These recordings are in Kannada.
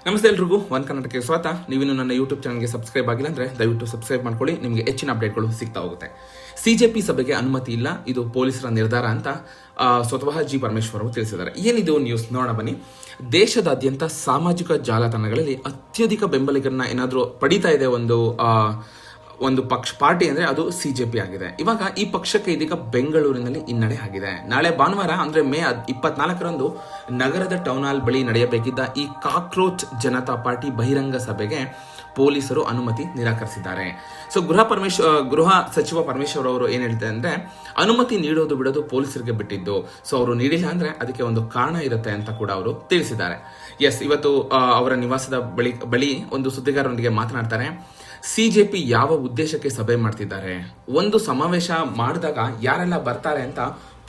ನಮಸ್ತೆ ಎಲ್ರಿಗೂ ಒನ್ ಕರ್ನಾಟಕಕ್ಕೆ ಸ್ವಾಗತ. ನೀವಿನ್ನು ನನ್ನ ಯೂಟ್ಯೂಬ್ ಚಾನಲ್ಗೆ ಸಬ್ಸ್ಕ್ರೈಬ್ ಆಗಿಲ್ಲ ಅಂದ್ರೆ ದಯವಿಟ್ಟು ಸಬ್ಸ್ಕ್ರೈಬ್ ಮಾಡ್ಕೊಳ್ಳಿ. ನಿಮಗೆ ಹೆಚ್ಚಿನ ಅಪ್ಡೇಟ್ಗಳು ಸಿಗ್ತಾ ಹೋಗುತ್ತೆ. ಸಿಜೆಪಿ ಸಭೆಗೆ ಅನುಮತಿ ಇಲ್ಲ, ಇದು ಪೊಲೀಸರ ನಿರ್ಧಾರ ಅಂತ ಸ್ವತಃ ಜಿ ಪರಮೇಶ್ವರ್ ಅವರು ತಿಳಿಸಿದ್ದಾರೆ. ಏನಿದು ನ್ಯೂಸ್ ನೋಡೋಣ ಬನ್ನಿ. ದೇಶದಾದ್ಯಂತ ಸಾಮಾಜಿಕ ಜಾಲತಾಣಗಳಲ್ಲಿ ಅತ್ಯಧಿಕ ಬೆಂಬಲಿಗರನ್ನ ಏನಾದರೂ ಪಡಿತಾ ಇದೆ ಒಂದು ಪಾರ್ಟಿ ಅಂದ್ರೆ ಅದು ಸಿಜೆಪಿ ಆಗಿದೆ. ಇವಾಗ ಈ ಪಕ್ಷಕ್ಕೆ ಇದೀಗ ಬೆಂಗಳೂರಿನಲ್ಲಿ ಹಿನ್ನಡೆ ಆಗಿದೆ. ನಾಳೆ ಭಾನುವಾರ ಅಂದ್ರೆ ಮೇ 24ರಂದು ನಗರದ ಟೌನ್ ಹಾಲ್ ಬಳಿ ನಡೆಯಬೇಕಿದ್ದ ಈ ಕಾಕ್ರೋಚ್ ಜನತಾ ಪಾರ್ಟಿ ಬಹಿರಂಗ ಸಭೆಗೆ ಪೊಲೀಸರು ಅನುಮತಿ ನಿರಾಕರಿಸಿದ್ದಾರೆ. ಸೊ ಗೃಹ ಸಚಿವ ಪರಮೇಶ್ವರ್ ಅವರು ಏನ್ ಹೇಳ್ತಾರೆ ಅಂದ್ರೆ, ಅನುಮತಿ ನೀಡೋದು ಬಿಡೋದು ಪೊಲೀಸರಿಗೆ ಬಿಟ್ಟಿದ್ದು. ಸೊ ಅವರು ನೀಡಿಲ್ಲ ಅಂದ್ರೆ ಅದಕ್ಕೆ ಒಂದು ಕಾರಣ ಇರುತ್ತೆ ಅಂತ ಕೂಡ ಅವರು ತಿಳಿಸಿದ್ದಾರೆ. ಇವತ್ತು ಅವರ ನಿವಾಸದ ಬಳಿ ಒಂದು ಸುದ್ದಿಗಾರರೊಂದಿಗೆ ಮಾತನಾಡ್ತಾರೆ. ಸಿಜೆಪಿ ಯಾವ ಉದ್ದೇಶಕ್ಕೆ ಸಭೆ ಮಾಡ್ತಿದ್ದಾರೆ, ಒಂದು ಸಮಾವೇಶ ಮಾಡಿದಾಗ ಯಾರೆಲ್ಲ ಬರ್ತಾರೆ ಅಂತ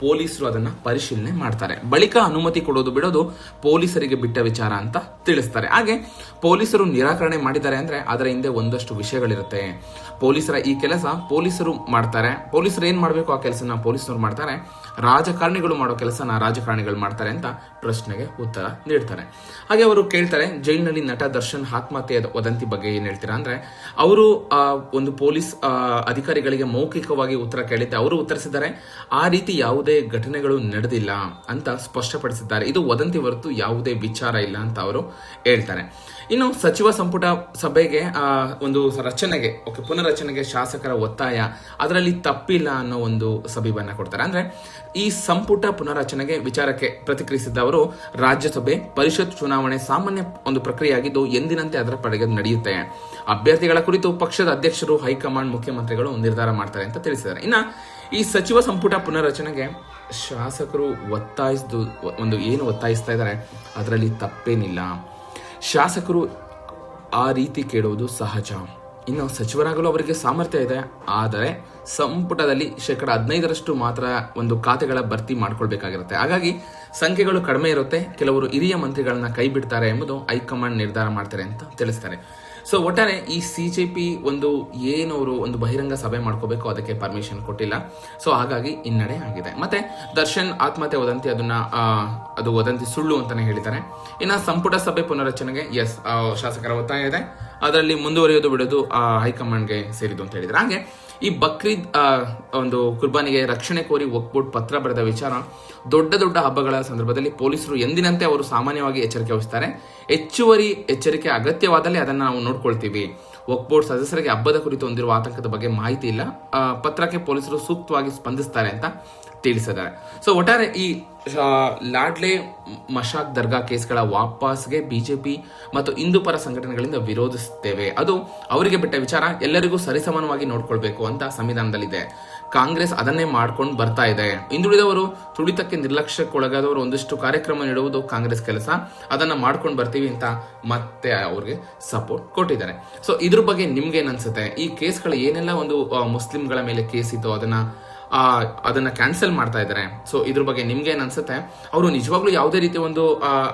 ಪೊಲೀಸರು ಅದನ್ನ ಪರಿಶೀಲನೆ ಮಾಡ್ತಾರೆ. ಬಳಿಕ ಅನುಮತಿ ಕೊಡೋದು ಬಿಡೋದು ಪೊಲೀಸರಿಗೆ ಬಿಟ್ಟ ವಿಚಾರ ಅಂತ ತಿಳಿಸ್ತಾರೆ. ಹಾಗೆ ಪೊಲೀಸರು ನಿರಾಕರಣೆ ಮಾಡಿದ್ದಾರೆ ಅಂದ್ರೆ ಅದರ ಹಿಂದೆ ಒಂದಷ್ಟು ವಿಷಯಗಳಿರುತ್ತೆ. ಪೊಲೀಸರ ಈ ಕೆಲಸ ಪೊಲೀಸರು ಮಾಡ್ತಾರೆ. ಪೊಲೀಸರು ಏನ್ ಮಾಡ್ಬೇಕು ಆ ಕೆಲಸನ ಪೊಲೀಸರು ಮಾಡ್ತಾರೆ. ರಾಜಕಾರಣಿಗಳು ಮಾಡೋ ಕೆಲಸನ ರಾಜಕಾರಣಿಗಳು ಮಾಡ್ತಾರೆ ಅಂತ ಪ್ರಶ್ನೆಗೆ ಉತ್ತರ ನೀಡ್ತಾರೆ. ಹಾಗೆ ಅವರು ಕೇಳ್ತಾರೆ, ಜೈಲಿನಲ್ಲಿ ನಟ ದರ್ಶನ್ ಆತ್ಮಹತ್ಯೆ ವದಂತಿ ಬಗ್ಗೆ ಏನ್ ಹೇಳ್ತೀರಾ ಅಂದ್ರೆ, ಅವರು ಒಂದು ಪೊಲೀಸ್ ಅಧಿಕಾರಿಗಳಿಗೆ ಮೌಖಿಕವಾಗಿ ಉತ್ತರ ಕೇಳಿದ್ದೆ. ಅವರು ಉತ್ತರಿಸಿದ್ದಾರೆ, ಆ ರೀತಿ ಯಾವುದೇ ಘಟನೆಗಳು ನಡೆದಿಲ್ಲ ಅಂತ ಸ್ಪಷ್ಟಪಡಿಸಿದ್ದಾರೆ. ಇದು ವದಂತಿ ಹೊರತು ಯಾವುದೇ ವಿಚಾರ ಇಲ್ಲ ಅಂತ ಅವರು ಹೇಳ್ತಾರೆ. ಇನ್ನು ಸಚಿವ ಸಂಪುಟ ಸಭೆಗೆ ಒಂದು ಪುನರ್ರಚನೆಗೆ ಶಾಸಕರ ಒತ್ತಾಯ, ಅದರಲ್ಲಿ ತಪ್ಪಿಲ್ಲ ಅನ್ನೋ ಒಂದು ಸಬೀಬನ್ನ ಕೊಡ್ತಾರೆ. ಅಂದ್ರೆ ಈ ಸಂಪುಟ ಪುನರ್ರಚನೆಗೆ ವಿಚಾರಕ್ಕೆ ಪ್ರತಿಕ್ರಿಯಿಸಿದ ಅವರು, ರಾಜ್ಯಸಭೆ ಪರಿಷತ್ ಚುನಾವಣೆ ಸಾಮಾನ್ಯ ಒಂದು ಪ್ರಕ್ರಿಯೆಯಾಗಿದ್ದು ಎಂದಿನಂತೆ ಅದರ ಪಡೆಗೆ ನಡೆಯುತ್ತೆ. ಅಭ್ಯರ್ಥಿಗಳ ಕುರಿತು ಪಕ್ಷದ ಅಧ್ಯಕ್ಷರು, ಹೈಕಮಾಂಡ್, ಮುಖ್ಯಮಂತ್ರಿಗಳು ನಿರ್ಧಾರ ಮಾಡ್ತಾರೆ ಅಂತ ತಿಳಿಸಿದ್ದಾರೆ. ಇನ್ನ ಈ ಸಚಿವ ಸಂಪುಟ ಪುನರ್ರಚನೆಗೆ ಶಾಸಕರು ಒತ್ತಾಯಿಸ್ತಾ ಇದ್ದಾರೆ, ಅದರಲ್ಲಿ ತಪ್ಪೇನಿಲ್ಲ. ಶಾಸಕರು ಆ ರೀತಿ ಕೇಳುವುದು ಸಹಜ. ಇನ್ನು ಸಚಿವರಾಗಲು ಅವರಿಗೆ ಸಾಮರ್ಥ್ಯ ಇದೆ, ಆದರೆ ಸಂಪುಟದಲ್ಲಿ 15% ಮಾತ್ರ ಒಂದು ಖಾತೆಗಳ ಭರ್ತಿ ಮಾಡ್ಕೊಳ್ಬೇಕಾಗಿರುತ್ತೆ. ಹಾಗಾಗಿ ಸಂಖ್ಯೆಗಳು ಕಡಿಮೆ ಇರುತ್ತೆ. ಕೆಲವರು ಹಿರಿಯ ಮಂತ್ರಿಗಳನ್ನ ಕೈ ಬಿಡ್ತಾರೆ ಎಂಬುದು ಹೈಕಮಾಂಡ್ ನಿರ್ಧಾರ ಮಾಡ್ತಾರೆ ಅಂತ ತಿಳಿಸ್ತಾರೆ. ಸೊ ಒಟ್ಟಾರೆ ಈ ಸಿಜೆಪಿ ಏನವರು ಒಂದು ಬಹಿರಂಗ ಸಭೆ ಮಾಡ್ಕೋಬೇಕು, ಅದಕ್ಕೆ ಪರ್ಮಿಷನ್ ಕೊಟ್ಟಿಲ್ಲ. ಸೊ ಹಾಗಾಗಿ ಹಿನ್ನಡೆ ಆಗಿದೆ. ಮತ್ತೆ ದರ್ಶನ್ ಆತ್ಮಹತ್ಯೆ ವದಂತಿ ಅದು ವದಂತಿ ಸುಳ್ಳು ಅಂತಾನೆ ಹೇಳಿದ್ದಾರೆ. ಇನ್ನು ಸಂಪುಟ ಸಭೆ ಪುನರ್ರಚನೆಗೆ ಶಾಸಕರ ಒತ್ತಾಯ ಇದೆ, ಅದರಲ್ಲಿ ಮುಂದುವರಿಯೋದು ಬಿಡೋದು ಹೈಕಮಾಂಡ್ಗೆ ಸೇರಿದ್ದು ಅಂತ ಹೇಳಿದ್ದಾರೆ. ಹಾಗೆ ಈ ಬಕ್ರೀದ್ ಒಂದು ಕುರ್ಬಾನಿಗೆ ರಕ್ಷಣೆ ಕೋರಿ ಒಕ್ಬೋರ್ಡ್ ಪತ್ರ ಬರೆದ ವಿಚಾರ, ದೊಡ್ಡ ಹಬ್ಬಗಳ ಸಂದರ್ಭದಲ್ಲಿ ಪೊಲೀಸರು ಎಂದಿನಂತೆ ಅವರು ಸಾಮಾನ್ಯವಾಗಿ ಎಚ್ಚರಿಕೆ ವಹಿಸ್ತಾರೆ. ಹೆಚ್ಚುವರಿ ಎಚ್ಚರಿಕೆ ಅಗತ್ಯವಾದಲ್ಲಿ ಅದನ್ನು ನಾವು ನೋಡ್ಕೊಳ್ತೀವಿ. ಒಕ್ಬೋರ್ಡ್ ಸದಸ್ಯರಿಗೆ ಹಬ್ಬದ ಕುರಿತು ಹೊಂದಿರುವ ಆತಂಕದ ಬಗ್ಗೆ ಮಾಹಿತಿ ಇಲ್ಲ. ಪತ್ರಕ್ಕೆ ಪೊಲೀಸರು ಸೂಕ್ತವಾಗಿ ಸ್ಪಂದಿಸ್ತಾರೆ ಅಂತ ತಿಳಿಸಿದ್ದಾರೆ. ಸೊ ಒಟ್ಟಾರೆ ಈ ಲಾಡ್ಲೆ ಮಶಾಕ್ ದರ್ಗಾ ಕೇಸ್ಗಳ ವಾಪಸ್ಗೆ ಬಿಜೆಪಿ ಮತ್ತು ಹಿಂದೂ ಪರ ಸಂಘಟನೆಗಳಿಂದ ವಿರೋಧಿಸುತ್ತೇವೆ. ಅದು ಅವರಿಗೆ ಬಿಟ್ಟ ವಿಚಾರ, ಎಲ್ಲರಿಗೂ ಸರಿಸಮಾನವಾಗಿ ನೋಡ್ಕೊಳ್ಬೇಕು ಅಂತ ಸಂವಿಧಾನದಲ್ಲಿದೆ. ಕಾಂಗ್ರೆಸ್ ಅದನ್ನೇ ಮಾಡ್ಕೊಂಡು ಬರ್ತಾ ಇದೆ. ಹಿಂದುಳಿದವರು, ತುಳಿತಕ್ಕೆ ನಿರ್ಲಕ್ಷ್ಯಕ್ಕೊಳಗಾದವರು ಒಂದಿಷ್ಟು ಕಾರ್ಯಕ್ರಮ ನೀಡುವುದು ಕಾಂಗ್ರೆಸ್ ಕೆಲಸ, ಅದನ್ನ ಮಾಡ್ಕೊಂಡು ಬರ್ತೀವಿ ಅಂತ ಮತ್ತೆ ಅವ್ರಿಗೆ ಸಪೋರ್ಟ್ ಕೊಟ್ಟಿದ್ದಾರೆ. ಸೊ ಇದ್ರ ಬಗ್ಗೆ ನಿಮ್ಗೆ ಏನ್ ಅನ್ಸುತ್ತೆ? ಈ ಕೇಸ್ಗಳು ಏನೆಲ್ಲ ಒಂದು ಮುಸ್ಲಿಂಗಳ ಮೇಲೆ ಕೇಸ್ ಇತ್ತು ಅದನ್ನ ಕ್ಯಾನ್ಸಲ್ ಮಾಡ್ತಾ ಇದ್ದಾರೆ. ಸೊ ಇದ್ರ ಬಗ್ಗೆ ನಿಮ್ಗೆ ಏನ್ ಅನ್ಸುತ್ತೆ? ಅವರು ನಿಜವಾಗ್ಲೂ ಯಾವುದೇ ರೀತಿ ಒಂದು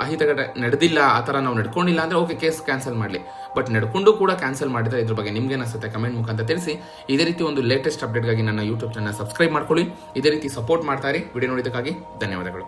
ಅಹಿತಘಟನೆ ನಡೆದಿಲ್ಲ, ಆ ತರ ನಾವು ನಡ್ಕೊಂಡಿಲ್ಲ ಅಂದ್ರೆ ಓಕೆ, ಕೇಸ್ ಕ್ಯಾನ್ಸಲ್ ಮಾಡ್ಲಿ. ಬಟ್ ನಡ್ಕೊಂಡು ಕೂಡ ಕ್ಯಾನ್ಸಲ್ ಮಾಡಿದ್ರೆ ಇದ್ರ ಬಗ್ಗೆ ನಿಮ್ಗೆ ಅನ್ಸುತ್ತೆ? ಕಮೆಂಟ್ ಮುಖಾಂತರ ತಿಳಿಸಿ. ಇದೇ ರೀತಿ ಒಂದು ಲೇಟೆಸ್ಟ್ ಅಪ್ಡೇಟ್ಗಾಗಿ ನನ್ನ ಯೂಟ್ಯೂಬ್ ಚಾನಲ್ ಸಬ್ಸ್ಕ್ರೈಬ್ ಮಾಡ್ಕೊಳ್ಳಿ. ಇದೇ ರೀತಿ ಸಪೋರ್ಟ್ ಮಾಡ್ತಾ ಇರಿ. ವಿಡಿಯೋ ನೋಡಿದ್ದಕ್ಕಾಗಿ ಧನ್ಯವಾದಗಳು.